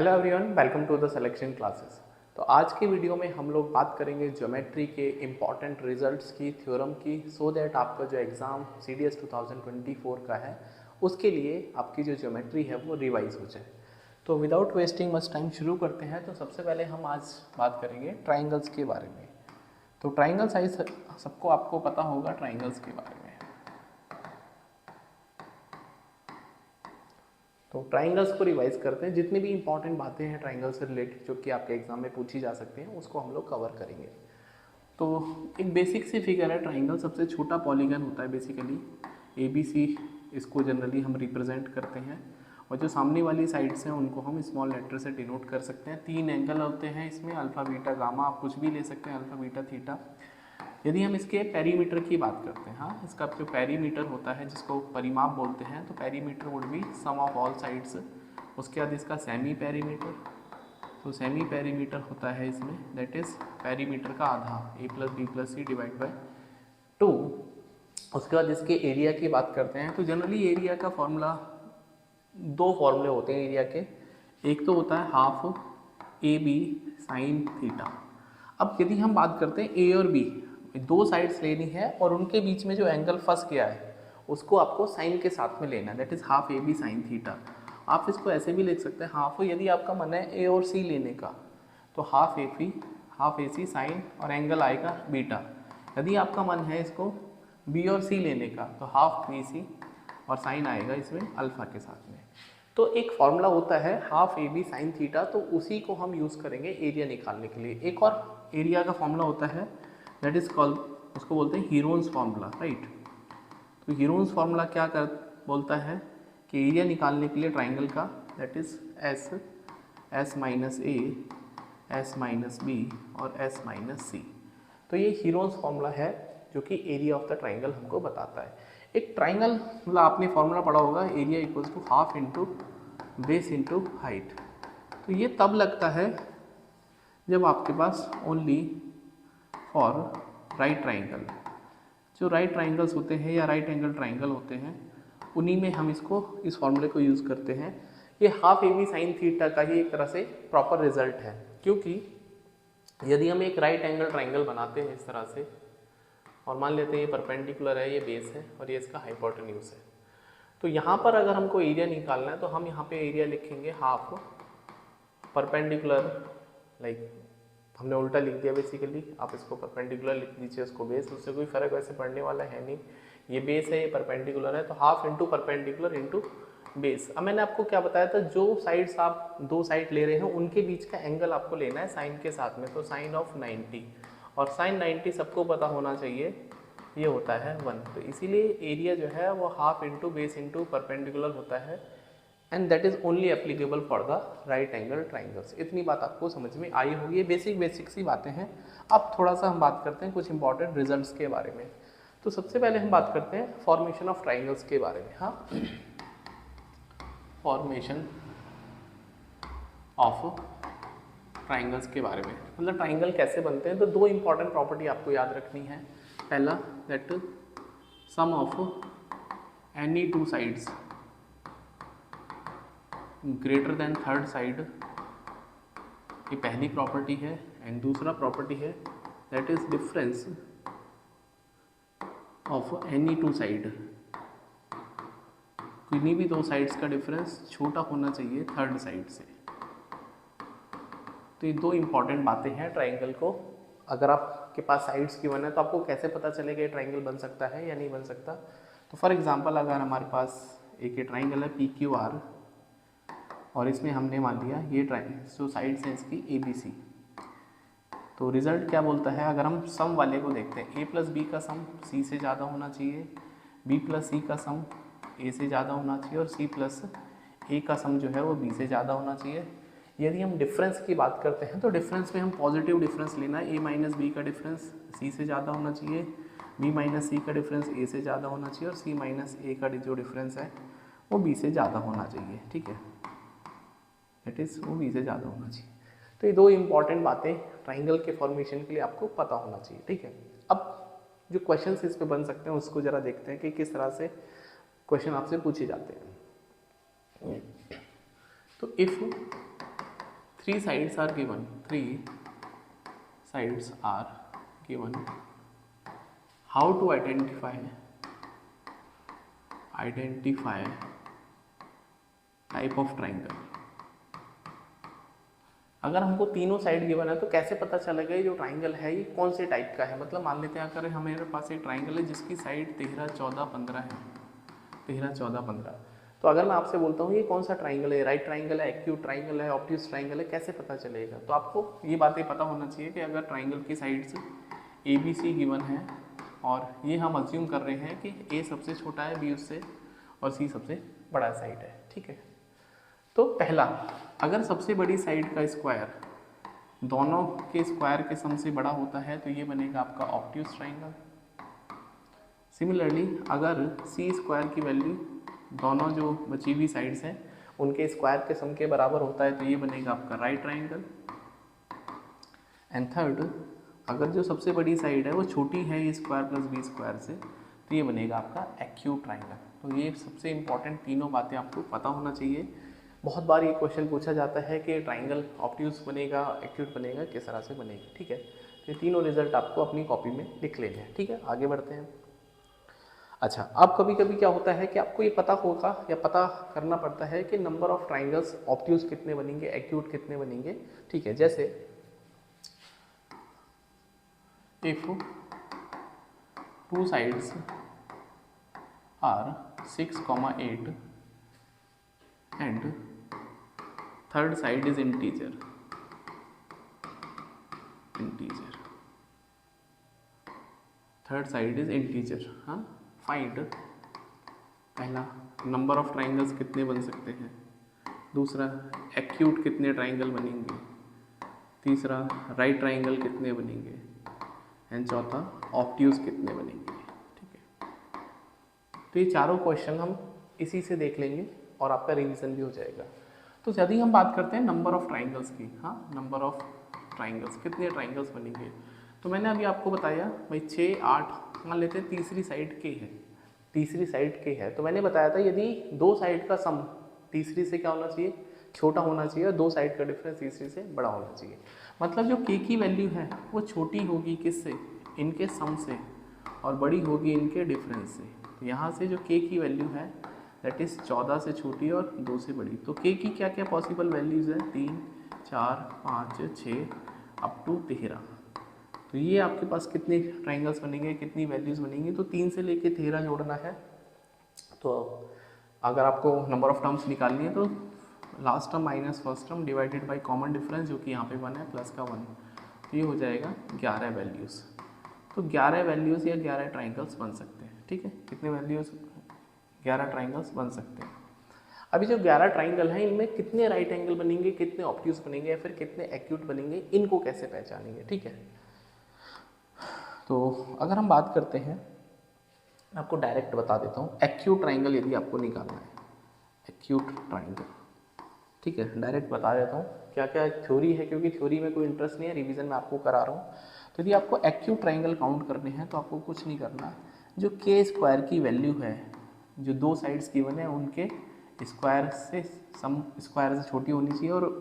Hello everyone, welcome to the selection classes. तो आज की वीडियो में हम लोग बात करेंगे ज्योमेट्री के इम्पॉर्टेंट रिजल्ट्स की, थ्योरम की, सो दैट आपका जो एग्ज़ाम CDS 2024 का है उसके लिए आपकी जो ज्योमेट्री है वो रिवाइज हो जाए। तो विदाउट वेस्टिंग मच टाइम शुरू करते हैं। तो सबसे पहले हम आज बात करेंगे ट्राइंगल्स के बारे में। तो ट्राइंगल साइज सबको आपको पता होगा ट्राइंगल्स के बारे में। तो ट्राइंगल्स को रिवाइज करते हैं। जितनी भी इंपॉर्टेंट बातें हैं ट्राइंगल से रिलेटेड जो कि आपके एग्जाम में पूछी जा सकती हैं उसको हम लोग कवर करेंगे। तो एक बेसिक सी फिगर है ट्राइंगल, सबसे छोटा पॉलीगन होता है बेसिकली ABC, इसको जनरली हम रिप्रेजेंट करते हैं। और जो सामने वाली साइड्स हैं उनको हम स्मॉल लेटर से डिनोट कर सकते हैं। 3 एंगल होते हैं इसमें, अल्फा बीटा गामा, आप कुछ भी ले सकते हैं, अल्फा बीटा थीटा। यदि हम इसके पेरीमीटर की बात करते हैं, हाँ, इसका जो पेरीमीटर होता है जिसको परिमाप बोलते हैं, तो perimeter would be sum of all sides. उसके बाद इसका सेमी पेरीमीटर, तो सेमी पेरीमीटर होता है इसमें, दैट इज पेरीमीटर का आधा, A+B+C डिवाइड बाय 2। उसके बाद इसके एरिया की बात करते हैं। तो जनरली एरिया का फॉर्मूला, दो फॉर्मूले होते हैं एरिया के। एक तो होता है हाफ AB साइन थीटा। अब यदि हम बात करते हैं A और B, दो साइड्स लेनी है और उनके बीच में जो एंगल फंस गया है उसको आपको साइन के साथ में लेना है, that is half AB sine theta. आप इसको ऐसे भी लिख सकते हैं हाफ, यदि आपका मन है A और C लेने का तो हाफ AC साइन और एंगल आएगा बीटा। यदि आपका मन है इसको B और C लेने का तो हाफ BC और साइन आएगा इसमें अल्फा के साथ में। तो एक फॉर्मूला होता है हाफ AB साइन थीटा, तो उसी को हम यूज़ करेंगे एरिया निकालने के लिए। एक और एरिया का फॉर्मूला होता है दैट इज कॉल्ड, उसको बोलते हैं हीरोन्स फार्मूला, राइट। तो हीरोन्स फार्मूला क्या कर बोलता है कि एरिया निकालने के लिए ट्राइंगल का, that is S minus A, S minus B और S माइनस C। तो ये हीरोन्स फार्मूला है जो कि एरिया ऑफ द ट्राइंगल हमको बताता है। एक ट्राइंगल मतलब आपने फॉर्मूला पढ़ा होगा, area equals to half into base into height. तो ये तब लगता है जब आपके पास ओनली फॉर राइट ट्राइंगल, जो राइट ट्राइंगल्स होते हैं या राइट एंगल ट्राइंगल होते हैं उन्हीं में हम इसको, इस फॉर्मूले को यूज़ करते हैं। ये हाफ AB साइन थीटा का ही एक तरह से प्रॉपर रिजल्ट है, क्योंकि यदि हम एक राइट एंगल ट्राइंगल बनाते हैं इस तरह से और मान लेते हैं ये परपेंडिकुलर है, ये बेस है और ये इसका हाइपोटेन्यूज है, तो यहाँ पर अगर हमको एरिया निकालना है तो हम यहाँ पे एरिया लिखेंगे हाफ परपेंडिकुलर, लाइक हमने उल्टा लिख दिया बेसिकली, आप इसको परपेंडिकुलर लिख दीजिए, उसको बेस, उससे कोई फर्क वैसे पड़ने वाला है नहीं। ये बेस है, ये परपेंडिकुलर है, तो half into perpendicular into base. अब मैंने आपको क्या बताया था, जो साइड्स आप दो साइड ले रहे हैं उनके बीच का एंगल आपको लेना है साइन के साथ में, तो साइन ऑफ 90, और साइन 90 सबको पता होना चाहिए ये होता है 1। तो इसीलिए एरिया जो है वो half into base into perpendicular होता है, and that is only applicable for the right angle triangles. इतनी बात आपको समझ में आई होगी, ये बेसिक सी बातें हैं। अब थोड़ा सा हम बात करते हैं कुछ इंपॉर्टेंट रिजल्ट्स के बारे में। तो सबसे पहले हम बात करते हैं फॉर्मेशन ऑफ ट्राइंगल्स के बारे में। हाँ, फॉर्मेशन ऑफ ट्राइंगल्स के बारे में, मतलब ट्राइंगल कैसे बनते हैं। तो दो इंपॉर्टेंट प्रॉपर्टी आपको याद रखनी है। पहला, that sum of any two sides greater than third side, ये पहली प्रॉपर्टी है। एंड दूसरा प्रॉपर्टी है that is difference of any two side, किन्हीं भी दो साइड्स का डिफरेंस छोटा होना चाहिए थर्ड साइड से। तो ये दो इंपॉर्टेंट बातें हैं ट्राइंगल को। अगर आपके पास साइड्स गिवन है तो आपको कैसे पता चलेगा ये ट्राइंगल बन सकता है या नहीं बन सकता। तो फॉर एग्जांपल अगर हमारे पास एक ट्राइंगल है PQR और इसमें हमने मान लिया ये जो साइड्स हैं इसकी ABC, तो रिजल्ट क्या बोलता है, अगर हम सम वाले को देखते हैं, A+B का सम C से ज़्यादा होना चाहिए, B+C का सम A से ज़्यादा होना चाहिए और C+A का सम जो है वो B से ज़्यादा होना चाहिए। यदि हम डिफरेंस की बात करते हैं तो डिफरेंस में हम पॉजिटिव डिफरेंस लेना है, A-B का डिफरेंस C से ज़्यादा होना चाहिए, B-C का डिफरेंस A से ज़्यादा होना चाहिए और C-A का जो डिफरेंस है वो B से ज़्यादा होना चाहिए, ठीक है, दैट इज़ वो B से ज़्यादा होना चाहिए। तो ये दो इंपॉर्टेंट बातें ट्राइंगल के फॉर्मेशन के लिए आपको पता होना चाहिए, ठीक है। अब जो क्वेश्चंस इस पे बन सकते हैं उसको ज़रा देखते हैं कि किस तरह से क्वेश्चन आपसे पूछे जाते हैं। तो if 3 sides are given, 3 sides are given. How to identify type of triangle? अगर हमको तीनों साइड गिवन है तो कैसे पता चलेगा ये जो ट्राइंगल है ये कौन से टाइप का है? मतलब मान लेते हैं अगर हमारे पास एक ट्राइंगल है जिसकी साइड 13, 14, 15 है, 13, 14, 15, तो अगर मैं आपसे बोलता हूँ ये कौन सा ट्राइंगल है, राइट ट्राइंगल है, एक्यूट ट्राइंगल है, ऑब्ट्यूज ट्राइंगल है, कैसे पता चलेगा? तो आपको ये बातें पता होना चाहिए कि अगर ट्राइंगल की साइड्स ABC गिवन है और ये हम अज्यूम कर रहे हैं कि A सबसे छोटा है B उससे और C सबसे बड़ा साइड है, ठीक है। तो पहला, अगर सबसे बड़ी साइड का स्क्वायर दोनों के स्क्वायर के सम से बड़ा होता है तो ये बनेगा आपका ऑब्ट्यूज ट्राइंगल। सिमिलरली अगर C स्क्वायर की वैल्यू दोनों जो बची हुई साइड्स हैं उनके स्क्वायर के सम के बराबर होता है तो ये बनेगा आपका राइट ट्राइंगल। एंड थर्ड, अगर जो सबसे बड़ी साइड है वो छोटी है ए स्क्वायर प्लस बी स्क्वायर से तो ये बनेगा आपका एक्यूट ट्राइंगल। तो ये सबसे इंपॉर्टेंट तीनों बातें आपको पता होना चाहिए। बहुत बार ये क्वेश्चन पूछा जाता है कि ट्राइंगल ऑब्ट्यूज बनेगा, एक्यूट बनेगा, किस तरह से बनेगा, ठीक है। तो ये तीनों रिजल्ट आपको अपनी कॉपी में लिख लेने हैं, ठीक है। आगे बढ़ते हैं। अच्छा, अब कभी कभी क्या होता है कि आपको ये पता होगा या पता करना पड़ता है कि नंबर ऑफ ट्राइंगल्स ऑब्ट्यूज कितने बनेंगे, एक्यूट कितने बनेंगे, ठीक है। जैसे if 2 sides are 6, 8 and third side is integer, third side is integer, हाँ। फाइंड, पहला नंबर ऑफ ट्राइंगल्स कितने बन सकते हैं, दूसरा एक्यूट कितने ट्राइंगल बनेंगे, तीसरा राइट ट्राइंगल कितने बनेंगे, एंड चौथा ऑब्ट्यूज कितने बनेंगे, ठीक है। तो ये चारों क्वेश्चन हम इसी से देख लेंगे और आपका रिवीजन भी हो जाएगा। तो यदि हम बात करते हैं नंबर ऑफ ट्राइंगल्स की, हाँ, नंबर ऑफ ट्राइंगल्स, कितने ट्राइंगल्स बनेंगे, तो मैंने अभी आपको बताया भाई 6, 8, मान लेते हैं तीसरी साइड के है, तीसरी साइड के है, तो मैंने बताया था यदि दो साइड का सम तीसरी से क्या होना चाहिए, छोटा होना चाहिए, और दो साइड का डिफरेंस तीसरी से बड़ा होना चाहिए। मतलब जो के की वैल्यू है वो छोटी होगी किससे, इनके सम से, और बड़ी होगी इनके डिफरेंस से। तो यहाँ से जो के की वैल्यू है दैट इज़ 14 से छोटी और 2 से बड़ी। तो के की क्या क्या पॉसिबल वैल्यूज़ है, 3, 4, 5, 6 अप टू 13। तो ये आपके पास कितने ट्राइंगल्स बनेंगे, कितनी वैल्यूज़ बनेंगी, तो 3 से लेके 13 जोड़ना है। तो अगर आपको नंबर ऑफ टर्म्स निकालनी है तो last term minus first term divided by common difference जो कि यहाँ पे 1 है प्लस का 1, तो ये हो जाएगा 11 वैल्यूज़। तो 11 वैल्यूज़ या 11 ट्राइंगल्स बन सकते हैं, ठीक है। कितने वैल्यूज़, 11 ट्राइंगल्स बन सकते हैं। अभी जो 11 ट्राइंगल हैं इनमें कितने राइट एंगल बनेंगे, कितने ऑब्ट्यूज बनेंगे, या फिर कितने एक्यूट बनेंगे, इनको कैसे पहचानेंगे, ठीक है। तो अगर हम बात करते हैं, मैं आपको डायरेक्ट बता देता हूँ, एक्यूट ट्राइंगल यदि आपको निकालना है, एक्यूट ट्राइंगल, ठीक है, डायरेक्ट बता देता हूँ क्या क्या थ्योरी है, क्योंकि थ्योरी में कोई इंटरेस्ट नहीं है, रिवीजन में आपको करा रहा हूँ। तो यदि आपको एक्यूट ट्राइंगल काउंट करने हैं तो आपको कुछ नहीं करना, जो के स्क्वायर की वैल्यू है, जो दो साइड्स गिवन है उनके स्क्वायर से सम स्क्वायर से छोटी होनी चाहिए, और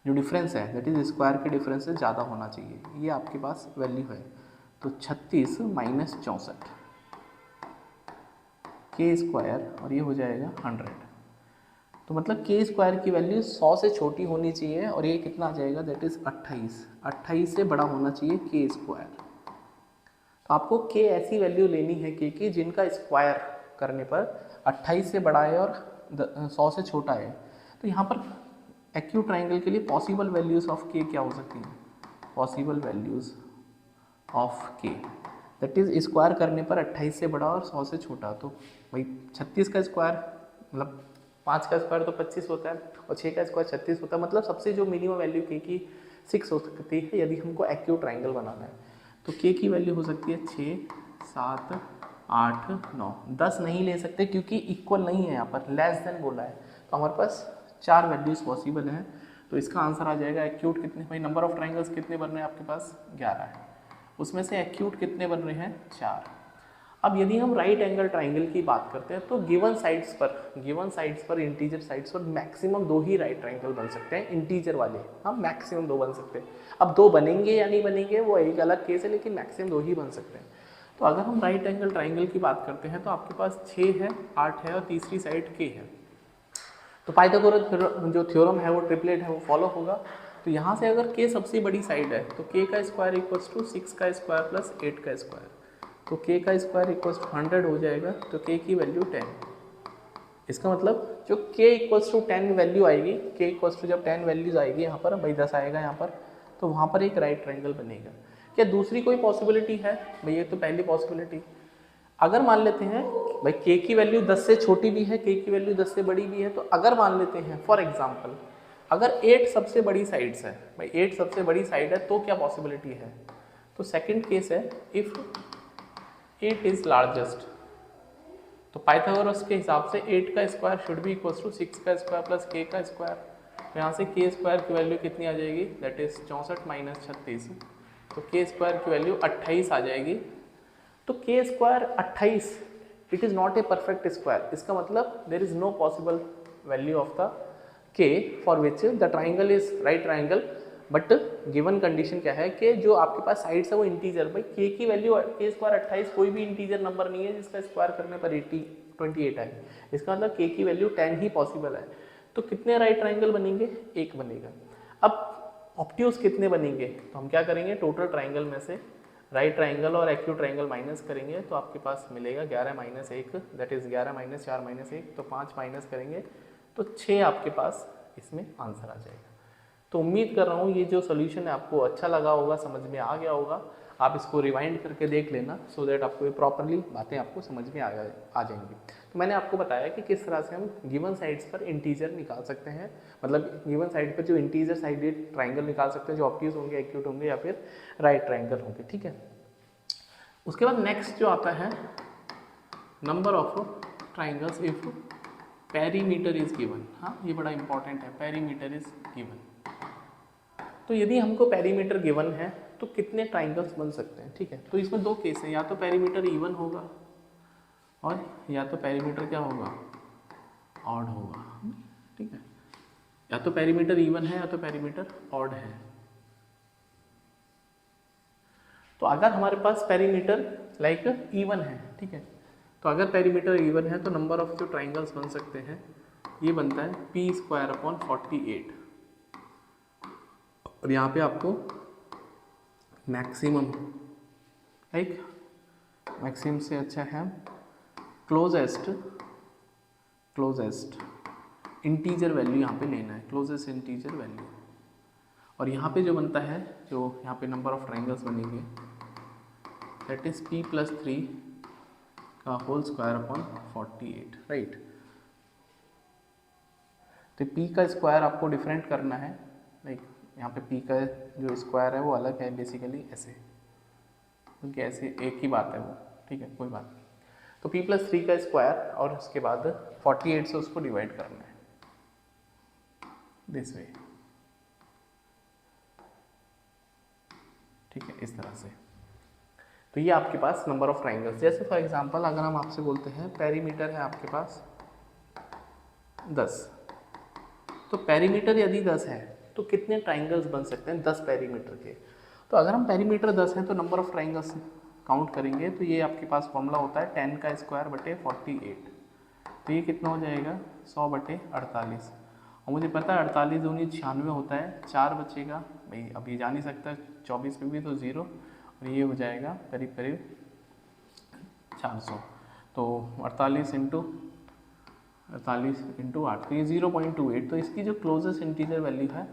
जो डिफरेंस है दैट इज स्क्वायर के डिफरेंस से ज़्यादा होना चाहिए, ये आपके पास वैल्यू है। तो 36 माइनस 64 के स्क्वायर, और ये हो जाएगा 100। तो मतलब के स्क्वायर की वैल्यू 100 से छोटी होनी चाहिए, और ये कितना आ जाएगा, दैट इज़ 28 से बड़ा होना चाहिए के स्क्वायर। तो आपको के ऐसी वैल्यू लेनी है के की जिनका स्क्वायर करने पर 28 से बड़ा है और 100 से छोटा है। तो यहाँ पर एक्यूट ट्राइंगल के लिए पॉसिबल वैल्यूज़ ऑफ के क्या हो सकती हैं, पॉसिबल वैल्यूज़ ऑफ के दैट इज़ स्क्वायर करने पर 28 से बड़ा और 100 से छोटा। तो भाई 36 का स्क्वायर मतलब 5 का स्क्वायर तो 25 होता है, और 6 का स्क्वायर 36 होता है, मतलब सबसे जो मिनिमम वैल्यू के की 6 हो सकती है यदि हमको एक्यूट ट्राइंगल बनाना है। तो के की वैल्यू हो सकती है 6, 7, 8, 9, 10 नहीं ले सकते क्योंकि इक्वल नहीं है, यहाँ पर लेस देन बोला है। तो हमारे पास 4 वैल्यूज़ पॉसिबल हैं। तो इसका आंसर आ जाएगा एक्यूट कितने, भाई नंबर ऑफ ट्राइंगल्स कितने बन रहे हैं आपके पास, 11 है, उसमें से एक्यूट कितने बन रहे हैं, 4। अब यदि हम राइट एंगल ट्राइंगल की बात करते हैं तो गिवन साइड्स पर इंटीजर साइड्स पर मैक्सिमम 2 ही राइट ट्राइंगल बन सकते हैं, इंटीजर वाले, हाँ मैक्सिमम 2 बन सकते हैं। अब 2 बनेंगे या नहीं बनेंगे वो एक अलग केस है, लेकिन मैक्सिमम 2 ही बन सकते हैं। तो अगर हम राइट एंगल ट्राइंगल की बात करते हैं तो आपके पास 6 है, 8 है और तीसरी साइड k है। तो पाइथागोरस जो थ्योरम है वो ट्रिपलेट है वो फॉलो होगा। तो यहाँ से अगर k सबसे बड़ी साइड है तो k का स्क्वायर इक्वल्स टू 6 का स्क्वायर प्लस 8 का स्क्वायर, तो k का स्क्वायर इक्वल्स टू 100 हो जाएगा, तो k की वैल्यू 10। इसका मतलब जो k इक्वल्स टू 10 वैल्यू आएगी, k इक्वल्स टू जब 10 वैल्यूज आएगी यहाँ पर, भाई 10 आएगा यहाँ पर, तो वहाँ पर एक राइट ट्रायंगल बनेगा। क्या दूसरी कोई पॉसिबिलिटी है? भाई ये तो पहली पॉसिबिलिटी। अगर मान लेते हैं भाई k की वैल्यू 10 से छोटी भी है, k की वैल्यू 10 से बड़ी भी है, तो अगर मान लेते हैं फॉर एग्जांपल अगर 8 सबसे बड़ी साइड्स है, भाई 8 सबसे बड़ी साइड है, तो क्या पॉसिबिलिटी है? तो सेकंड केस है इफ 8 इज लार्जेस्ट, तो पाइथागोरस के हिसाब से 8 का square should be equals to 6 का स्क्वायर प्लस k का स्क्वायर। तो यहाँ से k स्क्वायर की वैल्यू कितनी आ जाएगी, दैट इज 64 माइनस 36, तो k स्क्वायर की वैल्यू 28 आ जाएगी। तो k square 28, it is not a perfect square, इसका मतलब there is no possible value of the k for which the triangle is right triangle. But given condition क्या है कि जो आपके पास साइड्स है वो इंटीजर, भाई k की वैल्यू k स्क्वायर 28 कोई भी इंटीजर नंबर नहीं है जिसका स्क्वायर करने पर 28 आए, इसका मतलब k की वैल्यू 10 ही पॉसिबल है। तो कितने राइट ट्राइंगल बनेंगे? एक बनेगा। अब ऑब्ट्यूज कितने बनेंगे? तो हम क्या करेंगे, टोटल ट्राइंगल में से राइट ट्राइंगल और एक्यूट ट्राइंगल माइनस करेंगे, तो आपके पास मिलेगा 11 minus 1, that is 11 minus 4 minus 1, तो 5 माइनस करेंगे तो 6 आपके पास इसमें आंसर आ जाएगा। तो उम्मीद कर रहा हूँ ये जो सोल्यूशन है आपको अच्छा लगा होगा, समझ में आ गया होगा। आप इसको रिवाइंड करके देख लेना सो दैट आपको ये प्रॉपरली बातें आपको समझ में आ जाएंगी। तो मैंने आपको बताया कि किस तरह से हम गिवन साइड्स पर इंटीजर निकाल सकते हैं, मतलब गिवन साइड पर जो इंटीजर साइडेड ट्राइंगल निकाल सकते हैं, जो ऑब्ट्यूज होंगे, एक्यूट होंगे या फिर राइट ट्राइंगल होंगे, ठीक है। उसके बाद नेक्स्ट जो आता है number of triangles if perimeter is given. हाँ ये बड़ा इंपॉर्टेंट है, पेरीमीटर इज गिवन। तो यदि हमको पेरीमीटर गिवन है तो कितने ट्राइंगल्स बन सकते हैं, ठीक है। तो इसमें 2 केस हैं, या तो पेरीमीटर इवन होगा और या तो पेरीमीटर क्या होगा, ऑड होगा, ठीक है। या तो पेरीमीटर इवन है या तो पेरीमीटर ऑड है। तो अगर हमारे पास पेरीमीटर लाइक इवन है, ठीक है, तो अगर पेरीमीटर इवन है तो नंबर ऑफ जो ट्राइंगल्स बन सकते हैं ये बनता है p स्क्वायर अपॉन 48, और यहाँ पे आपको मैक्सिमम लाइक मैक्सिमम से अच्छा है क्लोजेस्ट इंटीजर वैल्यू यहाँ पे लेना है, क्लोजेस्ट इंटीजर वैल्यू। और यहाँ पे जो बनता है, जो यहाँ पे नंबर ऑफ ट्राइंगल्स बनेंगे दैट इज p प्लस 3 का होल स्क्वायर अपॉन 48, राइट। तो p का स्क्वायर आपको डिफरेंट करना है, लाइक यहाँ पे p का जो स्क्वायर है वो अलग है बेसिकली ऐसे, क्योंकि ऐसे एक ही बात है वो, ठीक है, कोई बात नहीं। तो p प्लस 3 का स्क्वायर और उसके बाद 48 से उसको डिवाइड करना है दिस वे, ठीक है, इस तरह से। तो ये आपके पास नंबर ऑफ ट्राइंगल्स, जैसे फॉर एग्जांपल अगर हम आपसे बोलते हैं पेरीमीटर है आपके पास 10, तो पेरीमीटर यदि 10 है तो कितने ट्राइंगल्स बन सकते हैं 10 पेरीमीटर के? तो अगर हम पेरीमीटर 10 है तो नंबर ऑफ ट्राइंगल्स काउंट करेंगे तो ये आपके पास फॉर्मूला होता है 10 का स्क्वायर बटे 48, तो ये कितना हो जाएगा 100 बटे 48। और मुझे पता है 48 दूनी 96 होता है, 4 बचेगा, भाई अब ये जा नहीं सकता 24 पे भी तो 0, और ये हो जाएगा करीब करीब 400, तो 48 इंटू 8, तो ये 0.28, तो इसकी जो क्लोजेस्ट इंटीजर वैल्यू है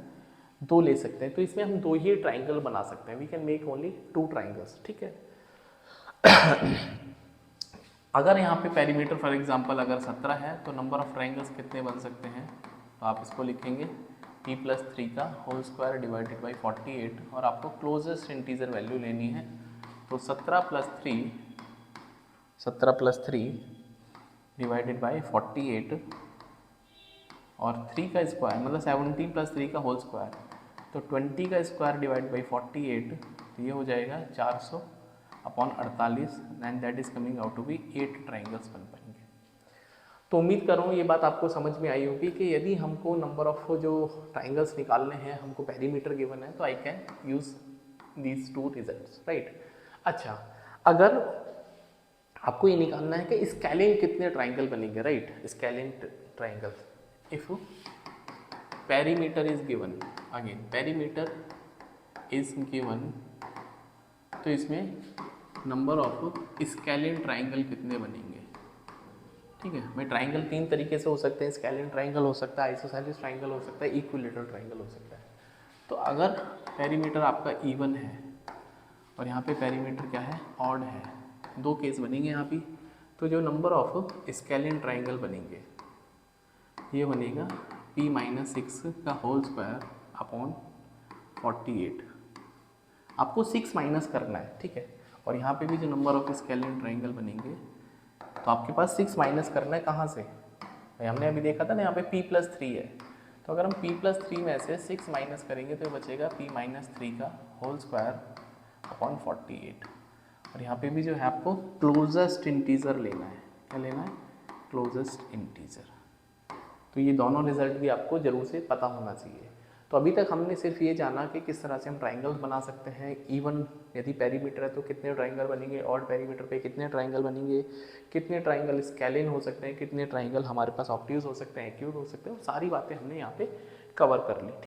2 ले सकते हैं। तो इसमें हम 2 ही ट्राइंगल बना सकते हैं, we can make only 2 triangles, ठीक है। अगर यहाँ पे पेरीमीटर फॉर एग्जांपल अगर 17 है तो नंबर ऑफ ट्राइंगल्स कितने बन सकते हैं? तो आप इसको लिखेंगे p प्लस 3 का होल स्क्वायर डिवाइडेड बाई 48, और आपको क्लोजेस्ट इंटीजर वैल्यू लेनी है, तो 17 प्लस 3 डिवाइडेड बाई 48 और 3 का स्क्वायर मतलब 17 प्लस 3 का होल स्क्वायर, तो 20 का स्क्वायर डिवाइड बाई 48, तो ये हो जाएगा 400, upon 48 and that is coming out to be 8 triangles बन पाएंगे। तो उम्मीद कर रहा हूँ ये बात आपको समझ में आई होगी कि यदि हमको नंबर ऑफ जो ट्राइंगल्स निकालने हैं, हमको पेरीमीटर गिवन है, तो I can use these two results, right. अच्छा, अगर आपको ये निकालना है कि स्केलिन कितने ट्राइंगल बनेंगे, right, scalene triangles, if perimeter is given, again perimeter is given, तो इसमें नंबर ऑफ स्केलिन ट्राइंगल कितने बनेंगे, ठीक है। मैं ट्राइंगल 3 तरीके से हो सकते हैं, स्केलिन ट्राइंगल हो सकता है, आइसोसेलेस ट्राइंगल हो सकता है, इक्विलेटरल ट्राइंगल हो सकता है। तो अगर पेरीमीटर आपका इवन है और यहाँ पे पेरीमीटर क्या है, ऑड है, 2 केस बनेंगे यहाँ पे। तो जो नंबर ऑफ स्केलिन ट्राइंगल बनेंगे ये बनेगा p-6 का होल स्क्वायर अपॉन 48। आपको 6 माइनस करना है, ठीक है। और यहाँ पे भी जो नंबर ऑफ स्केलिन ट्राइंगल बनेंगे, तो आपके पास 6 माइनस करना है कहाँ से, हमने अभी देखा था ना, यहाँ पे p+3 है। तो अगर हम p+3 में से 6 माइनस करेंगे तो बचेगा p-3 का होल स्क्वायर अपॉन 48। और यहाँ पे भी जो है आपको क्लोजेस्ट इंटीजर लेना है, क्या लेना है, क्लोजेस्ट इंटीजर। तो ये दोनों रिजल्ट भी आपको जरूर से पता होना चाहिए। तो अभी तक हमने सिर्फ ये जाना कि किस तरह से हम ट्राइंगल्स बना सकते हैं, इवन यदि पेरीमीटर है तो कितने ट्राइंगल बनेंगे, ऑड पेरीमीटर पे कितने ट्राइंगल बनेंगे, कितने ट्राइंगल स्केलिन हो सकते हैं, कितने ट्राइंगल हमारे पास ऑब्ट्यूज हो सकते हैं, एक्यूट हो सकते हैं, सारी बातें हमने यहाँ पे कवर कर ली।